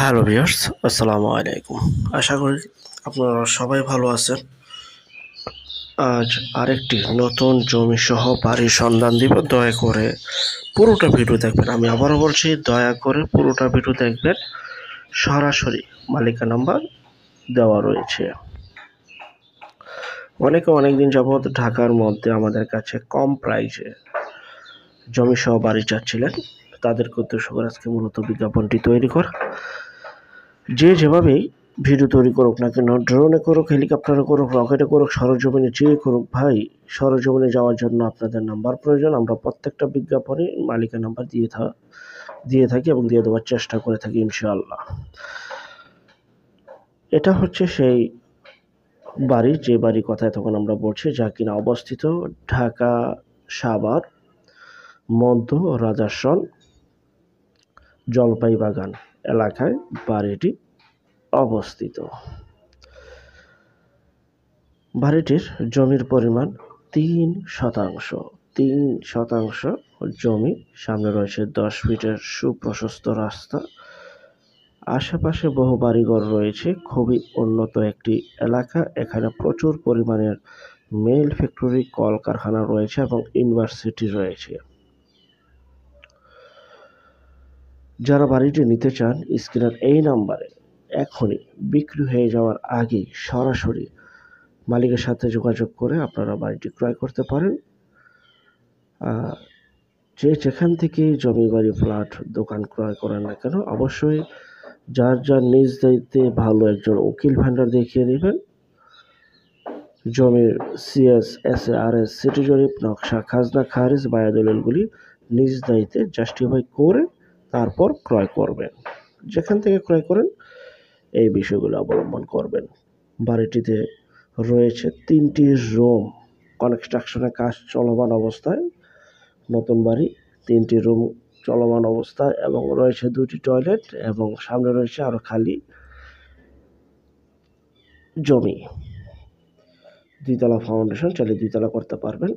Hello viewers, আসসালামু আলাইকুম। আশা করি আপনারা সবাই ভালো আছেন। আজ আরেকটি নতুন জমি সহ বাড়ির সন্ধান দিব। দয়া করে পুরোটা ভিডিও দেখবেন। আমি আবারও বলছি, দয়া করে পুরোটা ভিডিও দেখবেন। সরাসরি মালিকা নাম্বার দেওয়া রয়েছে। অনেকে অনেকদিন যাবৎ ঢাকার মধ্যে আমাদের কাছে কম প্রাইসে জমি সহ বাড়ি চাচ্ছিলেন। তাদেরকে উদ্দেশ্য করে আজকে মূলত বিজ্ঞাপনটি তৈরি করা। যে যেভাবেই ভিডিও তৈরি করুক না কেন, ড্রোনে করুক, হেলিকপ্টারে করুক, রকেটে করুক, সরজমিনে যে করুক, ভাই সরজমিনে যাওয়ার জন্য আপনাদের নাম্বার প্রয়োজন। আমরা প্রত্যেকটা বিজ্ঞাপনে মালিকের নাম্বার দিয়ে থাকি এবং দিয়ে দেওয়ার চেষ্টা করে থাকি ইনশাআল্লাহ। এটা হচ্ছে সেই বাড়ি, যে বাড়ির কথা তখন আমরা বলছি, যা কিনা অবস্থিত ঢাকা সাভার মধ্য রাজাসন জলপাই বাগান এলাকায় বাড়িটি অবস্থিত। বাড়িটির জমির পরিমাণ ৩ শতাংশ জমি। সামনে রয়েছে 10 ফিটের সুপ্রশস্ত রাস্তা। আশেপাশে বহু বাড়িঘর রয়েছে। খুবই উন্নত একটি এলাকা। এখানে প্রচুর পরিমাণের মেল ফ্যাক্টরি, কলকারখানা রয়েছে এবং ইউনিভার্সিটি রয়েছে। যারা বাড়িটি নিতে চান, স্ক্রিনের এই নাম্বারে এখনই বিক্রি হয়ে যাওয়ার আগেই সরাসরি মালিকের সাথে যোগাযোগ করে আপনারা বাড়িটি ক্রয় করতে পারেন। যে যেখান থেকে জমি, বাড়ি, ফ্ল্যাট, দোকান ক্রয় করেন না কেন, অবশ্যই যার নিজ দায়িত্বে ভালো একজন উকিল ভেন্ডার দেখিয়ে নেবেন। জমির সিএস, SARS, সিটি জরিপ, নকশা, খাজনা, খারিজ, বায়াদলিলগুলি নিজ দায়িত্বে জাস্টিফাই করে তারপর ক্রয় করবেন। যেখান থেকে ক্রয় করেন এই বিষয়গুলো অবলম্বন করবেন। বাড়িটিতে রয়েছে 3টি রুম। কনস্ট্রাকশনের কাজ চলমান অবস্থায়। নতুন বাড়ি, 3টি রুম চলমান অবস্থায় এবং রয়েছে 2টি টয়লেট এবং সামনে রয়েছে আরো খালি জমি। 2তলা ফাউন্ডেশন, চাইলে 2তলা করতে পারবেন।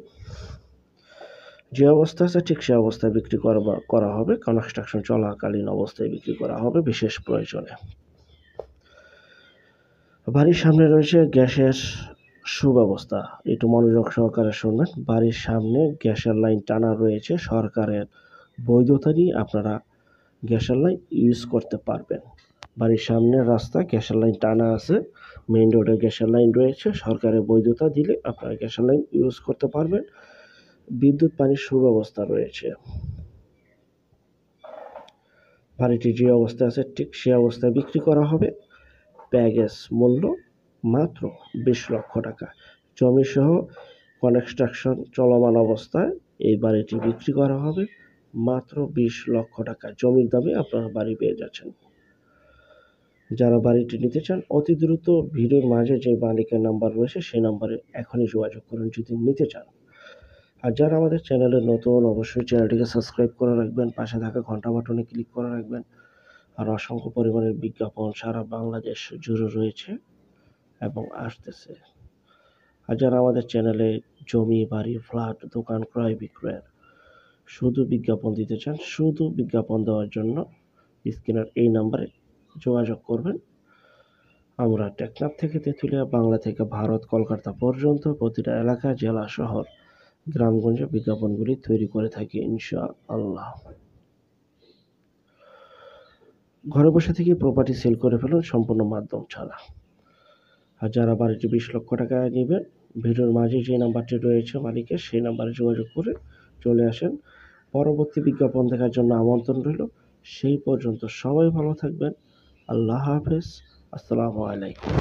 যে অবস্থা আছে ঠিক সে অবস্থায় বিক্রি করা হবে। কনস্ট্রাকশন চলাকালীন অবস্থায় বিক্রি করা হবে বিশেষ প্রয়োজনে। বাড়ির সামনে রয়েছে গ্যাসের সুব্যবস্থা। একটু মনোযোগ সহকারে শুনবেন। বাড়ির সামনে গ্যাসের লাইন টানা রয়েছে। সরকারের বৈধতা নিয়ে আপনারা গ্যাসের লাইন ইউজ করতে পারবেন। বাড়ির সামনে রাস্তা, গ্যাসের লাইন টানা আছে। মেইন রোডে গ্যাসের লাইন রয়েছে। সরকারের বৈধতা দিলে আপনারা গ্যাসের লাইন ইউজ করতে পারবেন। বিদ্যুৎ, পানির সুব্যবস্থা রয়েছে। বাড়িটি যে অবস্থায় আছে ঠিক সে অবস্থায় বিক্রি করা হবে। প্যাকেজ মূল্য মাত্র 20 লক্ষ টাকা। জমি সহ কনস্ট্রাকশন চলমান অবস্থায় এই বাড়িটি বিক্রি করা হবে মাত্র 20 লক্ষ টাকা। জমির দামে আপনারা বাড়ি পেয়ে যাচ্ছেন। যারা বাড়িটি নিতে চান, অতি দ্রুত ভিডিওর মাঝে যে মালিকের নাম্বার রয়েছে সেই নাম্বারে এখনই যোগাযোগ করুন যদি নিতে চান। আর যারা আমাদের চ্যানেলে নতুন, অবশ্যই চ্যানেলটিকে সাবস্ক্রাইব করে রাখবেন, পাশে থাকা ঘন্টা বাটনে ক্লিক করে রাখবেন। আর অসংখ্য পরিমাণের বিজ্ঞাপন সারা বাংলাদেশ জুড়ে রয়েছে এবং আসতেছে। আর যারা আমাদের চ্যানেলে জমি, বাড়ি, ফ্ল্যাট, দোকান ক্রয় বিক্রয়ের শুধু বিজ্ঞাপন দিতে চান, শুধু বিজ্ঞাপন দেওয়ার জন্য স্ক্রিনের এই নাম্বারে যোগাযোগ করবেন। আমরা টেকনাফ থেকে তেঁতুলিয়া, বাংলা থেকে ভারত, কলকাতা পর্যন্ত প্রতিটা এলাকা, জেলা, শহর, গ্রামগঞ্জে বিজ্ঞাপনগুলি তৈরি করে থাকি ইনশাআল্লাহ। ঘরে বসে থেকে প্রপার্টি সেল করে ফেলুন সম্পূর্ণ মাধ্যম ছাড়া। আর যারা বাড়িটি 20 লক্ষ টাকায় নেবেন, ভিডিওর মাঝে যে নাম্বারটি রয়েছে মালিকের, সেই নাম্বারে যোগাযোগ করে চলে আসেন। পরবর্তী বিজ্ঞাপন দেখার জন্য আমন্ত্রণ রইল। সেই পর্যন্ত সবাই ভালো থাকবেন। আল্লাহ হাফেজ। আসসালামু আলাইকুম।